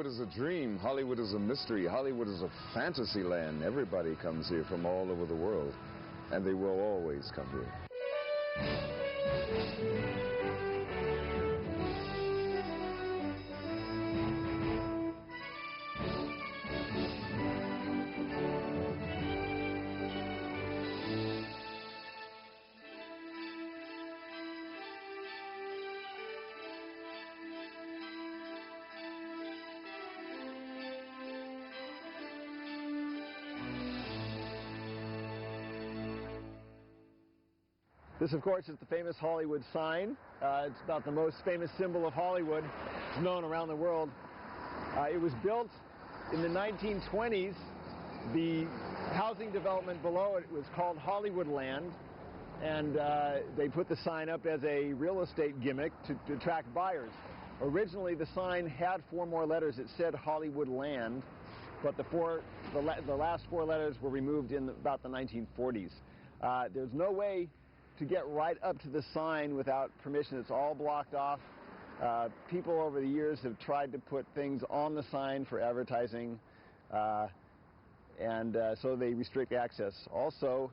Hollywood is a dream. Hollywood is a mystery. Hollywood is a fantasy land. Everybody comes here from all over the world, and they will always come here. This, of course, is the famous Hollywood sign. It's about the most famous symbol of Hollywood. It's known around the world. It was built in the 1920s. The housing development below it was called Hollywood Land, and they put the sign up as a real estate gimmick to attract buyers. Originally, the sign had 4 more letters. It said Hollywood Land, but the last 4 letters were removed in about the 1940s. There's no way to get right up to the sign without permission. It's all blocked off. People over the years have tried to put things on the sign for advertising, and so they restrict access. Also,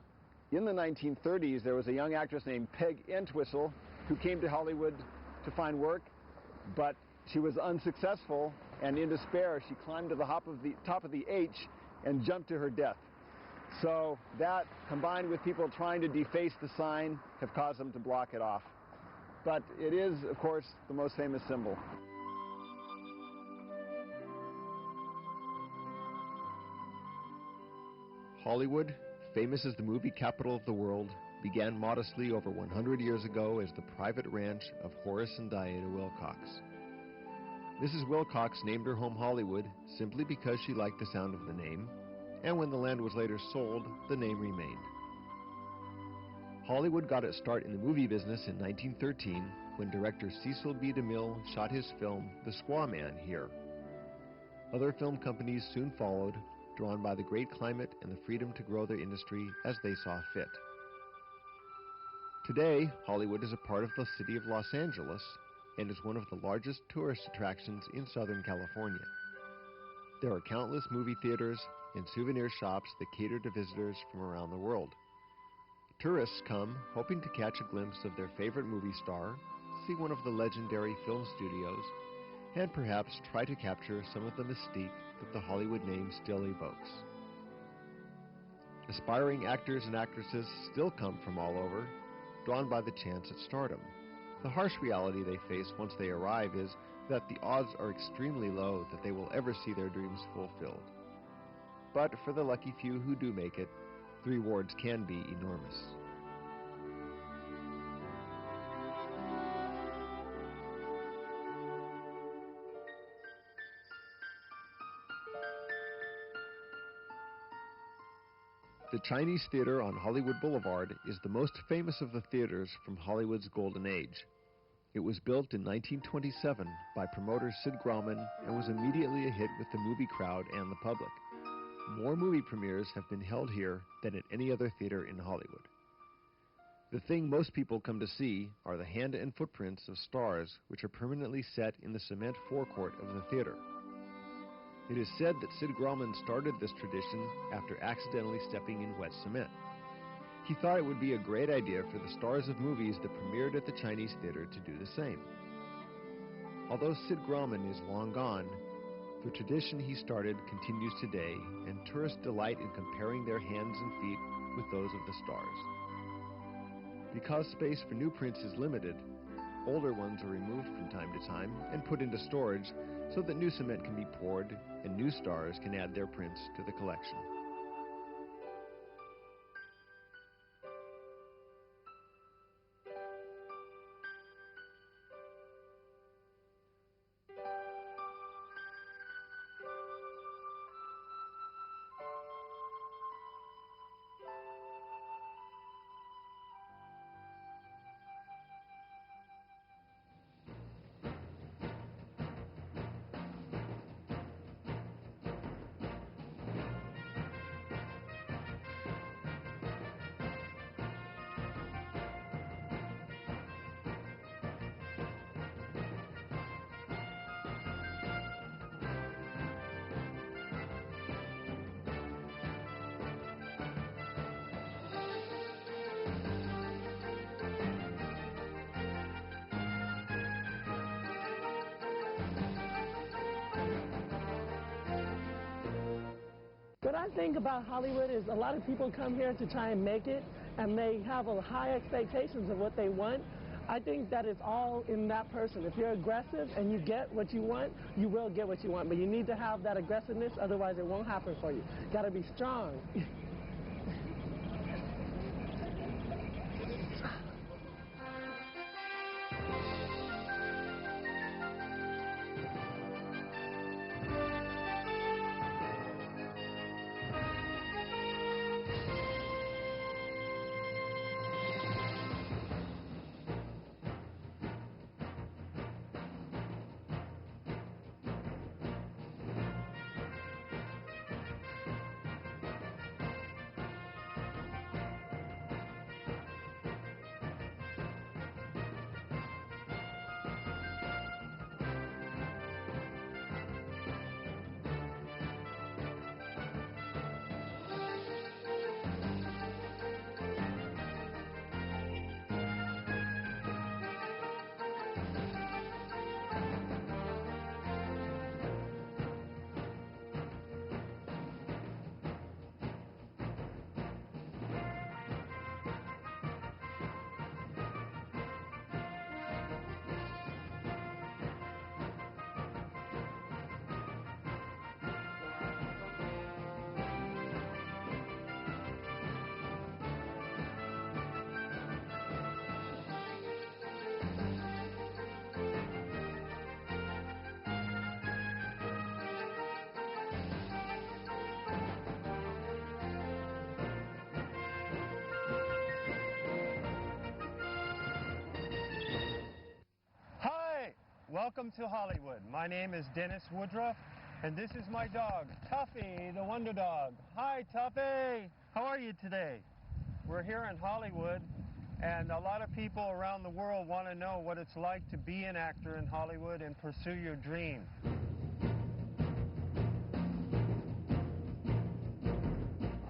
in the 1930s, there was a young actress named Peg Entwistle who came to Hollywood to find work, but she was unsuccessful, and in despair, she climbed to the top of the H and jumped to her death. So that, combined with people trying to deface the sign, have caused them to block it off. But it is, of course, the most famous symbol. Hollywood, famous as the movie capital of the world, began modestly over 100 years ago as the private ranch of Horace and Diana Wilcox. Mrs. Wilcox named her home Hollywood simply because she liked the sound of the name, and when the land was later sold, the name remained. Hollywood got its start in the movie business in 1913 when director Cecil B. DeMille shot his film The Squaw Man here. Other film companies soon followed, drawn by the great climate and the freedom to grow their industry as they saw fit. Today, Hollywood is a part of the city of Los Angeles and is one of the largest tourist attractions in Southern California. There are countless movie theaters and souvenir shops that cater to visitors from around the world. Tourists come hoping to catch a glimpse of their favorite movie star, see one of the legendary film studios, and perhaps try to capture some of the mystique that the Hollywood name still evokes. Aspiring actors and actresses still come from all over, drawn by the chance at stardom. The harsh reality they face once they arrive is that the odds are extremely low that they will ever see their dreams fulfilled. But for the lucky few who do make it, the rewards can be enormous. The Chinese Theater on Hollywood Boulevard is the most famous of the theaters from Hollywood's golden age. It was built in 1927 by promoter Sid Grauman and was immediately a hit with the movie crowd and the public. More movie premieres have been held here than at any other theater in Hollywood. The thing most people come to see are the hand and footprints of stars which are permanently set in the cement forecourt of the theater. It is said that Sid Grauman started this tradition after accidentally stepping in wet cement. He thought it would be a great idea for the stars of movies that premiered at the Chinese Theater to do the same. Although Sid Grauman is long gone, the tradition he started continues today, and tourists delight in comparing their hands and feet with those of the stars. Because space for new prints is limited, older ones are removed from time to time and put into storage so that new cement can be poured and new stars can add their prints to the collection. sad thing about Hollywood is a lot of people come here to try and make it, and they have a high expectations of what they want. I think that it's all in that person. If you're aggressive and you get what you want, you will get what you want. But you need to have that aggressiveness, otherwise it won't happen for you. Got to be strong. Welcome to Hollywood. My name is Dennis Woodruff, and this is my dog, Tuffy, the Wonder Dog. Hi, Tuffy! How are you today? We're here in Hollywood, and a lot of people around the world want to know what it's like to be an actor in Hollywood and pursue your dream.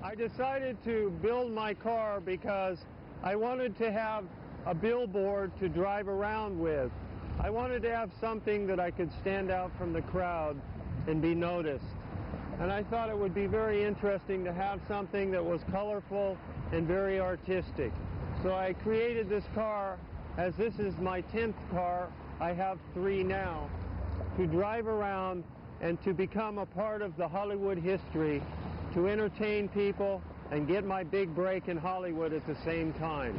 I decided to build my car because I wanted to have a billboard to drive around with. I wanted to have something that I could stand out from the crowd and be noticed. And I thought it would be very interesting to have something that was colorful and very artistic. So I created this car. As this is my 10th car, I have 3 now, to drive around and to become a part of the Hollywood history, to entertain people and get my big break in Hollywood at the same time.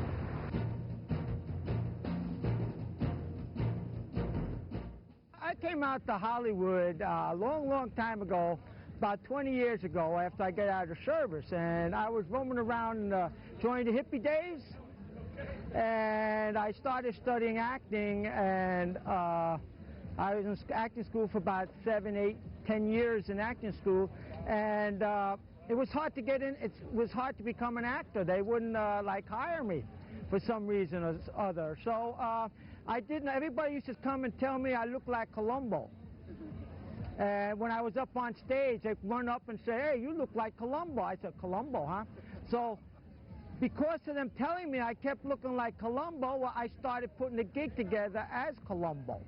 I came out to Hollywood a long time ago, about 20 years ago, after I got out of service, and I was roaming around during the hippie days, and I started studying acting, and I was in acting school for about 7, 8, 10 years in acting school, and it was hard to get in. It was hard to become an actor. They wouldn't like hire me for some reason or other. So I didn't. Everybody used to come and tell me I looked like Columbo. And when I was up on stage, they'd run up and say, "Hey, you look like Columbo." I said, "Columbo, huh?" So because of them telling me I kept looking like Columbo, well, I started putting the gig together as Columbo.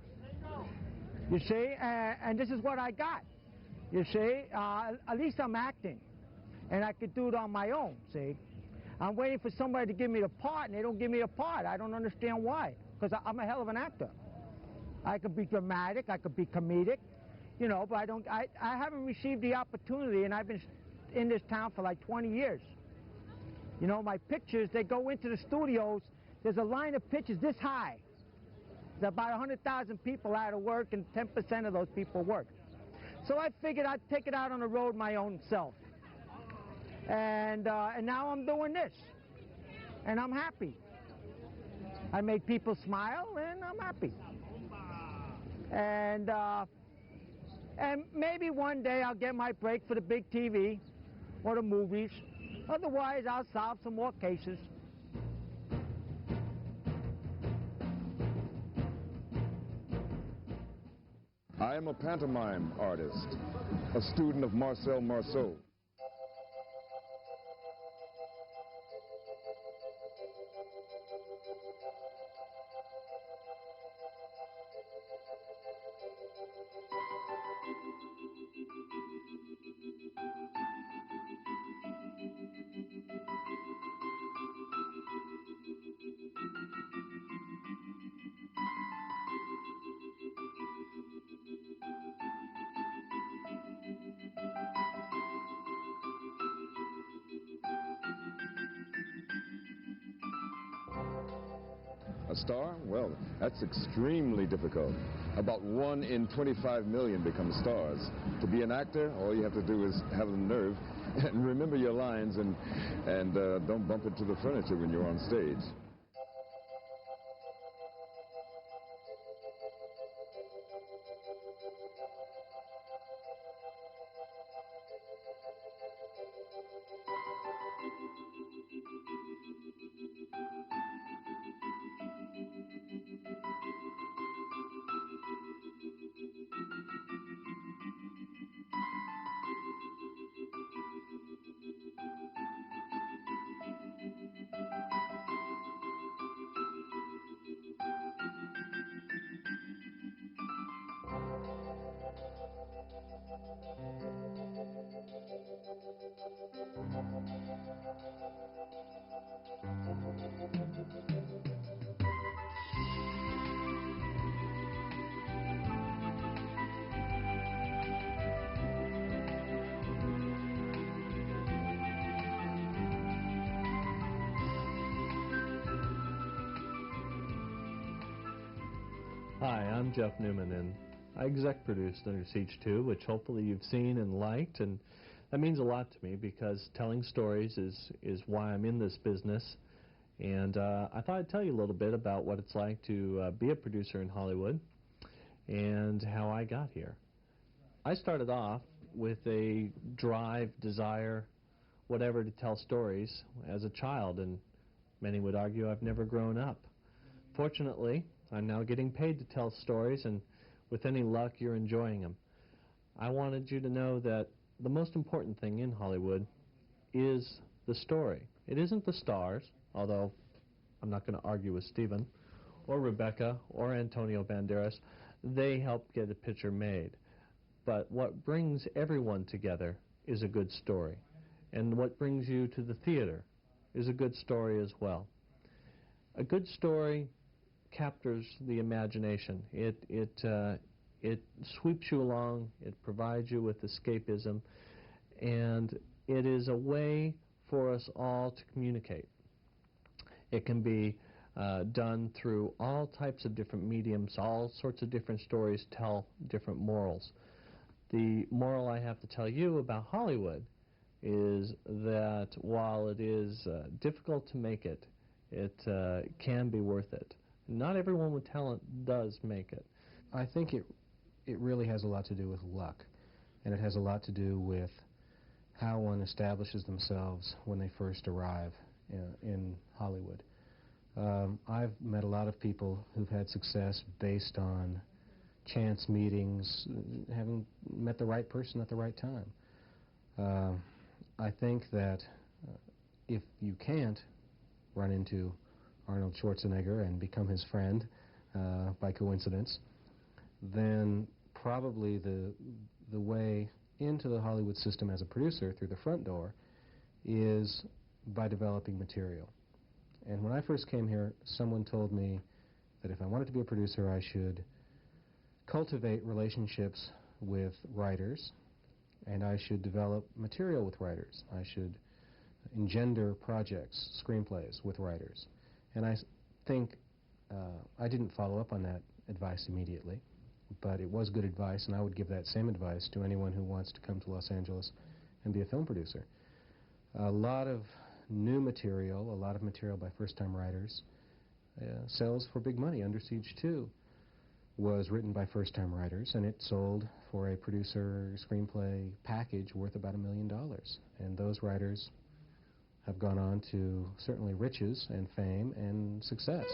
You see, and this is what I got. You see, at least I'm acting, and I could do it on my own, see. I'm waiting for somebody to give me the part, and they don't give me a part. I don't understand why, because I'm a hell of an actor. I could be dramatic, I could be comedic, you know, but I haven't received the opportunity, and I've been in this town for like 20 years. You know, my pictures, they go into the studios, there's a line of pictures this high. There's about 100,000 people out of work, and 10% of those people work. So I figured I'd take it out on the road my own self. And now I'm doing this, and I'm happy. I make people smile, and I'm happy. And maybe one day I'll get my break for the big TV or the movies. Otherwise, I'll solve some more cases. I am a pantomime artist, a student of Marcel Marceau. A star? Well, that's extremely difficult. About 1 in 25 million become stars. To be an actor, all you have to do is have the nerve and remember your lines and don't bump into the furniture when you're on stage. Hi, I'm Jeff Newman, and I exec produced Under Siege 2, which hopefully you've seen and liked, and that means a lot to me because telling stories is why I'm in this business, and I thought I'd tell you a little bit about what it's like to be a producer in Hollywood and how I got here. I started off with a drive, desire, whatever to tell stories as a child, and many would argue I've never grown up. Fortunately, I'm now getting paid to tell stories, and with any luck, you're enjoying them. I wanted you to know that the most important thing in Hollywood is the story. It isn't the stars, although I'm not going to argue with Steven, or Rebecca, or Antonio Banderas. They help get a picture made. But what brings everyone together is a good story. And what brings you to the theater is a good story as well. A good story captures the imagination. It sweeps you along, it provides you with escapism, and it is a way for us all to communicate. It can be done through all types of different mediums. All sorts of different stories tell different morals. The moral I have to tell you about Hollywood is that while it is difficult to make it, it can be worth it. Not everyone with talent does make it. I think it really has a lot to do with luck, and it has a lot to do with how one establishes themselves when they first arrive in Hollywood. I've met a lot of people who've had success based on chance meetings, having met the right person at the right time. I think that if you can't run into Arnold Schwarzenegger and become his friend by coincidence, then probably the way into the Hollywood system as a producer through the front door is by developing material. And when I first came here, someone told me that if I wanted to be a producer, I should cultivate relationships with writers, and I should develop material with writers. I should engender projects, screenplays with writers. And I think I didn't follow up on that advice immediately, but it was good advice, and I would give that same advice to anyone who wants to come to Los Angeles and be a film producer. A lot of new material, a lot of material by first-time writers, sells for big money. Under Siege 2 was written by first-time writers, and it sold for a producer screenplay package worth about $1 million. And those writers have gone on to certainly riches and fame and success.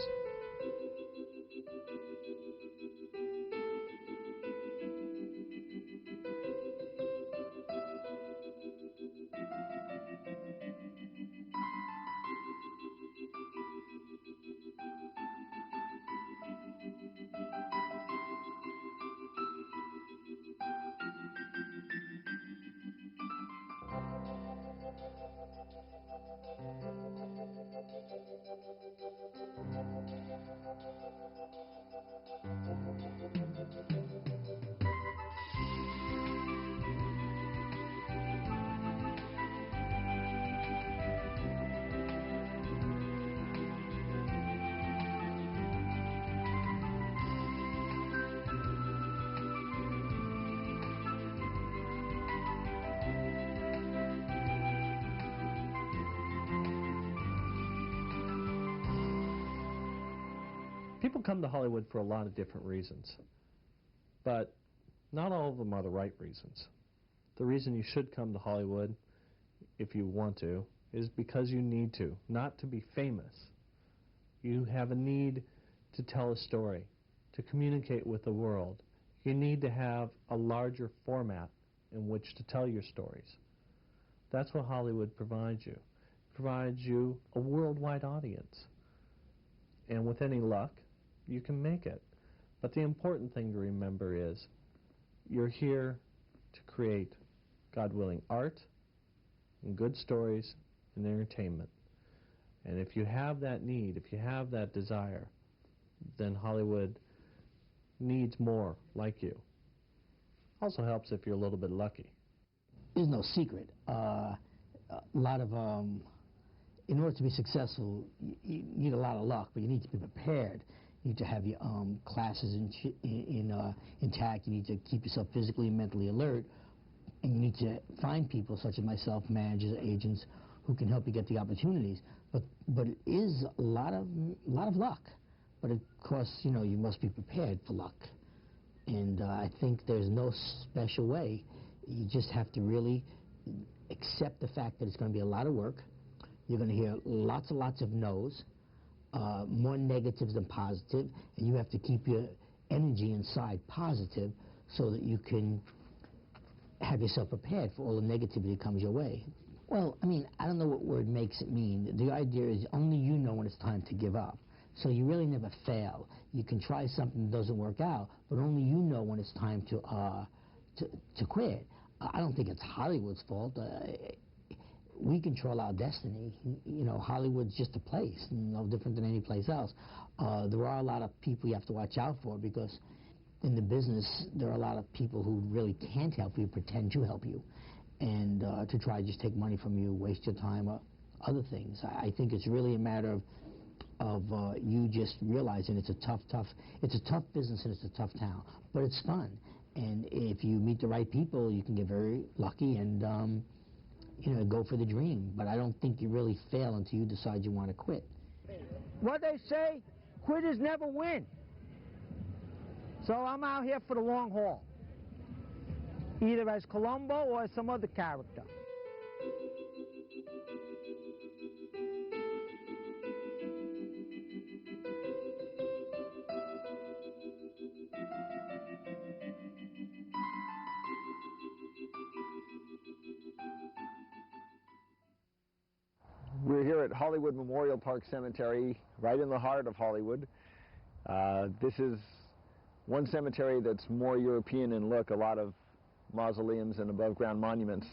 People come to Hollywood for a lot of different reasons, but not all of them are the right reasons. The reason you should come to Hollywood, if you want to, is because you need to, not to be famous. You have a need to tell a story, to communicate with the world. You need to have a larger format in which to tell your stories. That's what Hollywood provides you. It provides you a worldwide audience. And with any luck, you can make it. But the important thing to remember is you're here to create, God willing, art and good stories and entertainment. And if you have that need, if you have that desire, then Hollywood needs more like you. Also helps if you're a little bit lucky. There's no secret. In order to be successful, you need a lot of luck, but you need to be prepared. You need to have your classes intact. You need to keep yourself physically and mentally alert. And you need to find people such as myself, managers, agents, who can help you get the opportunities. But it is a lot of luck. But of course, you know, you must be prepared for luck. And I think there's no special way. You just have to really accept the fact that it's going to be a lot of work. You're going to hear lots and lots of no's, more negatives than positive, and you have to keep your energy inside positive so that you can have yourself prepared for all the negativity that comes your way. Well, I mean, I don't know what word makes it mean. The idea is only you know when it's time to give up. So you really never fail. You can try something that doesn't work out, but only you know when it's time to quit. I don't think it's Hollywood's fault. We control our destiny. You know, Hollywood's just a place, no different than any place else. There are a lot of people you have to watch out for, because in the business, there are a lot of people who really can't help you, pretend to help you, and to try to just take money from you, waste your time, or other things. I think it's really a matter of you just realizing it's a tough business and it's a tough town, but it's fun. And if you meet the right people, you can get very lucky and you know, go for the dream. But I don't think you really fail until you decide you want to quit. What they say, quitters never win. So I'm out here for the long haul, either as Columbo or as some other character. We're here at Hollywood Memorial Park Cemetery, right in the heart of Hollywood. This is one cemetery that's more European in look, a lot of mausoleums and above-ground monuments.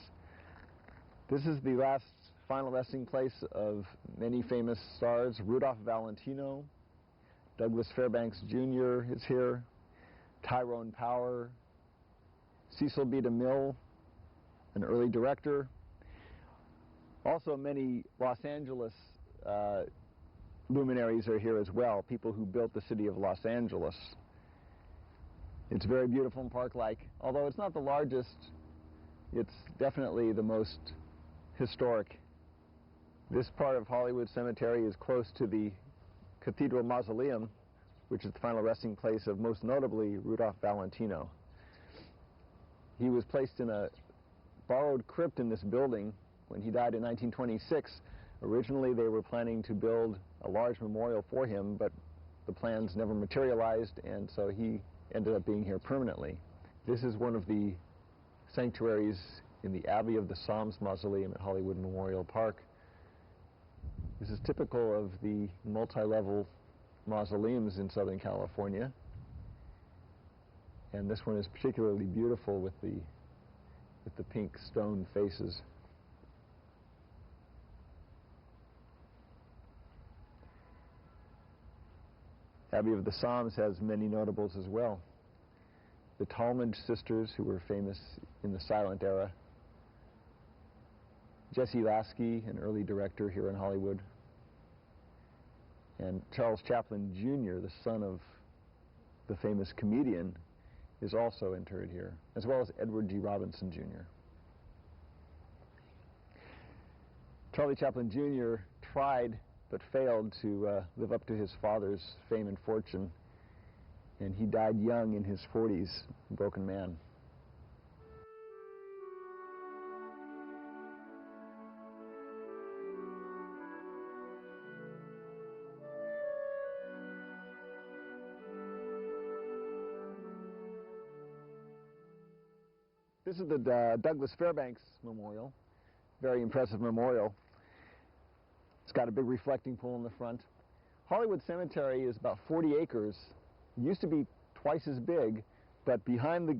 This is the last final resting place of many famous stars. Rudolph Valentino, Douglas Fairbanks Jr. is here, Tyrone Power, Cecil B. DeMille, an early director. Also, many Los Angeles luminaries are here as well, people who built the city of Los Angeles. It's very beautiful and park-like. Although it's not the largest, it's definitely the most historic. This part of Hollywood Cemetery is close to the Cathedral Mausoleum, which is the final resting place of, most notably, Rudolph Valentino. He was placed in a borrowed crypt in this building when he died in 1926. Originally, they were planning to build a large memorial for him, but the plans never materialized, and so he ended up being here permanently. This is one of the sanctuaries in the Abbey of the Psalms Mausoleum at Hollywood Memorial Park. This is typical of the multi-level mausoleums in Southern California, and this one is particularly beautiful with the pink stone faces. Abbey of the Psalms has many notables as well. The Talmadge sisters, who were famous in the silent era. Jesse Lasky, an early director here in Hollywood. And Charles Chaplin Jr., the son of the famous comedian, is also interred here, as well as Edward G. Robinson Jr. Charlie Chaplin Jr. tried but failed to live up to his father's fame and fortune, and he died young in his 40s, a broken man. This is the Douglas Fairbanks Memorial, very impressive memorial. It's got a big reflecting pool in the front. Hollywood Cemetery is about 40 acres. It used to be twice as big, but behind the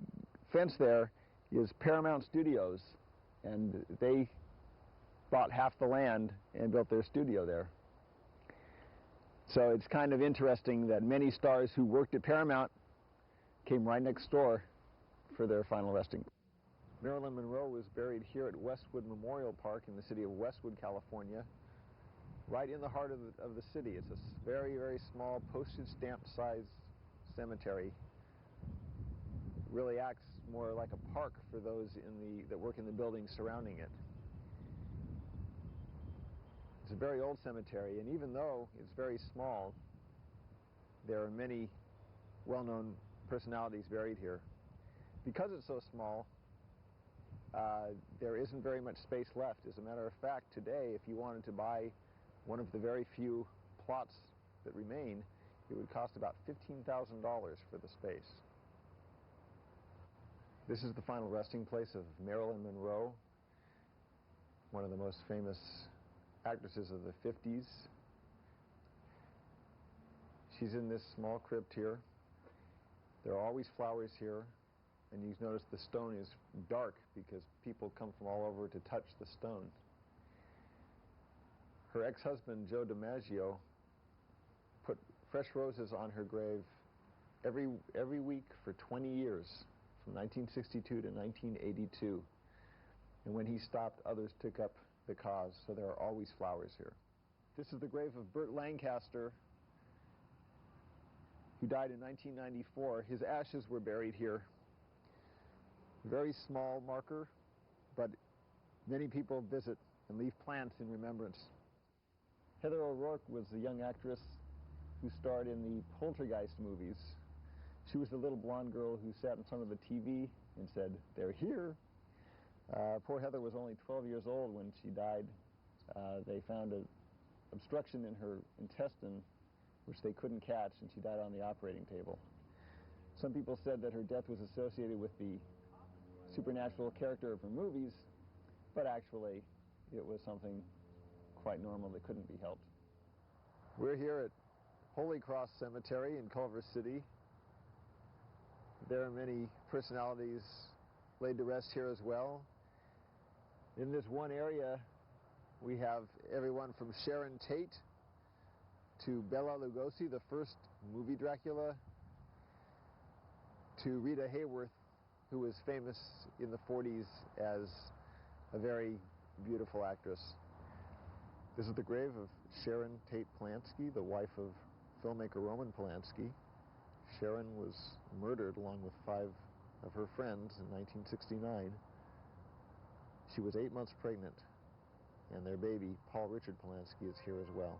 fence there is Paramount Studios, and they bought half the land and built their studio there. So it's kind of interesting that many stars who worked at Paramount came right next door for their final resting. Marilyn Monroe was buried here at Westwood Memorial Park in the city of Westwood, California, right in the heart of the city. It's a very, very small postage stamp size cemetery. It really acts more like a park for those that work in the buildings surrounding it. It's a very old cemetery, and even though it's very small, there are many well-known personalities buried here. Because it's so small, there isn't very much space left. As a matter of fact, today, if you wanted to buy one of the very few plots that remain, it would cost about $15,000 for the space. This is the final resting place of Marilyn Monroe, one of the most famous actresses of the 50s. She's in this small crypt here. There are always flowers here. And you notice the stone is dark because people come from all over to touch the stone. Her ex-husband, Joe DiMaggio, put fresh roses on her grave every week for 20 years, from 1962 to 1982. And when he stopped, others took up the cause, so there are always flowers here. This is the grave of Burt Lancaster, who died in 1994. His ashes were buried here. Very small marker, but many people visit and leave plants in remembrance. Heather O'Rourke was a young actress who starred in the Poltergeist movies. She was the little blonde girl who sat in front of the TV and said, "They're here." Poor Heather was only 12 years old when she died. They found an obstruction in her intestine, which they couldn't catch, and she died on the operating table. Some people said that her death was associated with the supernatural character of her movies, but actually it was something quite normal that couldn't be helped. We're here at Holy Cross Cemetery in Culver City. There are many personalities laid to rest here as well. In this one area, we have everyone from Sharon Tate to Bela Lugosi, the first movie Dracula, to Rita Hayworth, who was famous in the 40s as a very beautiful actress. This is the grave of Sharon Tate Polanski, the wife of filmmaker Roman Polanski. Sharon was murdered along with 5 of her friends in 1969. She was 8 months pregnant, and their baby, Paul Richard Polanski, is here as well.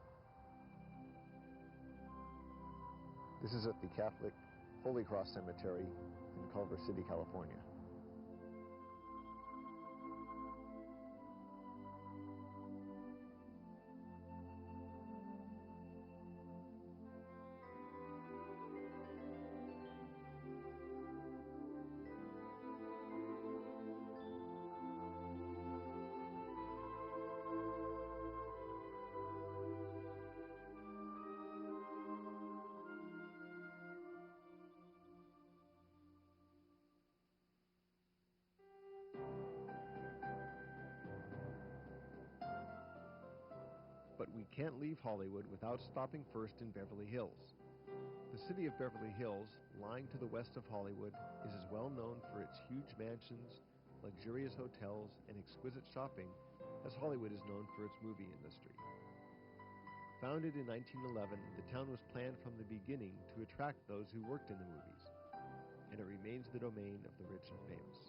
This is at the Catholic Holy Cross Cemetery in Culver City, California. But we can't leave Hollywood without stopping first in Beverly Hills. The city of Beverly Hills, lying to the west of Hollywood, is as well known for its huge mansions, luxurious hotels, and exquisite shopping as Hollywood is known for its movie industry. Founded in 1911, the town was planned from the beginning to attract those who worked in the movies, and it remains the domain of the rich and famous.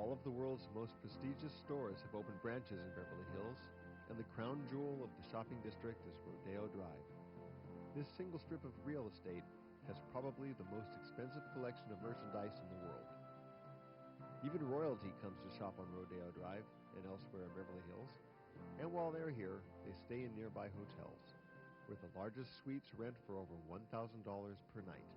All of the world's most prestigious stores have opened branches in Beverly Hills, and the crown jewel of the shopping district is Rodeo Drive. This single strip of real estate has probably the most expensive collection of merchandise in the world. Even royalty comes to shop on Rodeo Drive and elsewhere in Beverly Hills, and while they're here, they stay in nearby hotels, where the largest suites rent for over $1,000 per night.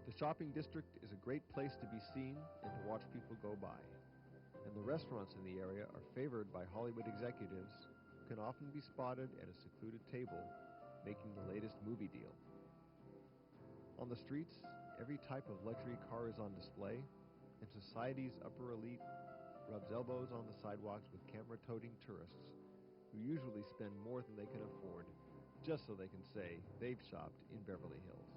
The shopping district is a great place to be seen and to watch people go by. And the restaurants in the area are favored by Hollywood executives who can often be spotted at a secluded table making the latest movie deal. On the streets, every type of luxury car is on display, and society's upper elite rubs elbows on the sidewalks with camera-toting tourists who usually spend more than they can afford just so they can say they've shopped in Beverly Hills.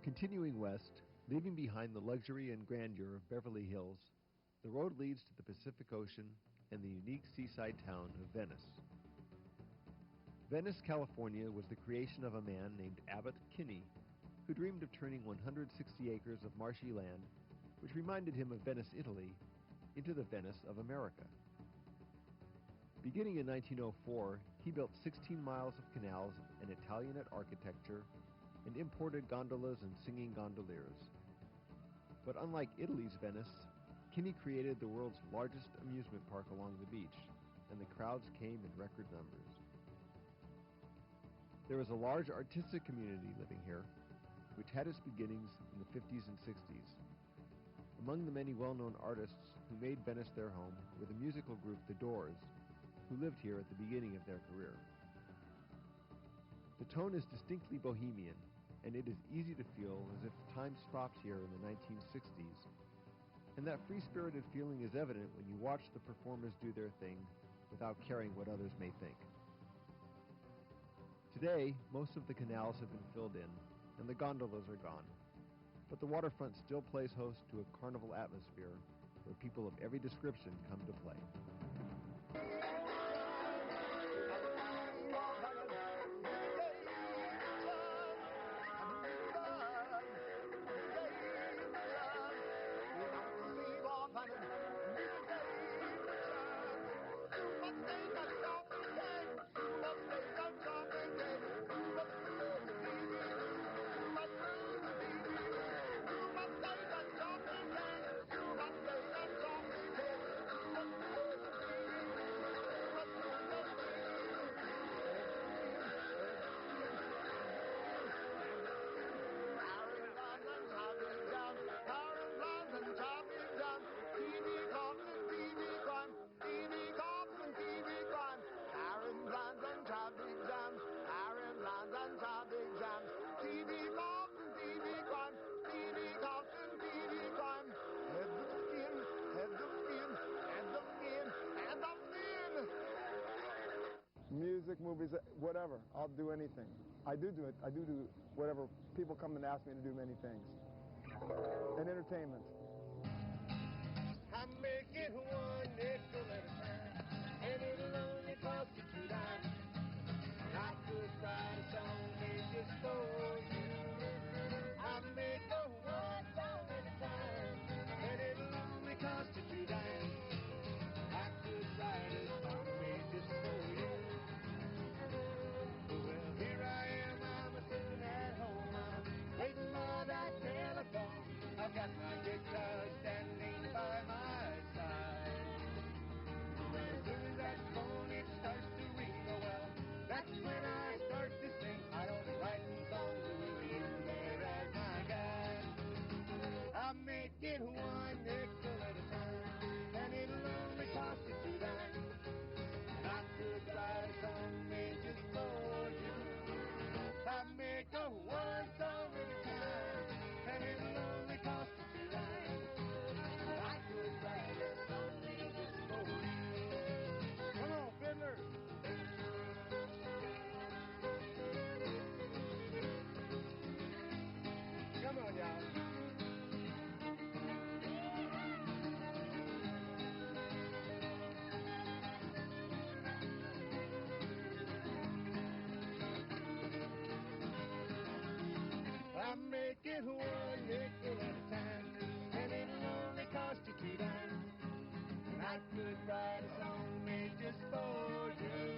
Continuing west, leaving behind the luxury and grandeur of Beverly Hills, the road leads to the Pacific Ocean and the unique seaside town of Venice. Venice, California was the creation of a man named Abbot Kinney, who dreamed of turning 160 acres of marshy land, which reminded him of Venice, Italy, into the Venice of America. Beginning in 1904, he built 16 miles of canals and Italianate architecture and imported gondolas and singing gondoliers. But unlike Italy's Venice, Kinney created the world's largest amusement park along the beach, and the crowds came in record numbers. There is a large artistic community living here, which had its beginnings in the 50s and 60s. Among the many well-known artists who made Venice their home were the musical group The Doors, who lived here at the beginning of their career. The tone is distinctly bohemian, and it is easy to feel as if time stopped here in the 1960s. And that free-spirited feeling is evident when you watch the performers do their thing without caring what others may think. Today, most of the canals have been filled in, and the gondolas are gone. But the waterfront still plays host to a carnival atmosphere where people of every description come to play. Music, movies, whatever. I'll do anything. I do it. I do whatever. People come and ask me to do many things. And entertainment. I'm making one nickel at a time, and it'll only cost you $2. I could write a song made just for you. I'm making one song at a time, and it'll only cost you $2. I could write a song made just for you. Well, it one nickel at a time, and it'll only cost you 2 dimes. And I could write a song made just for you. I make a one song at a time, and it'll only cost you 2 dimes. And I could write a song made just for you. Come on, fiddler. Come on, y'all. I make it one nickel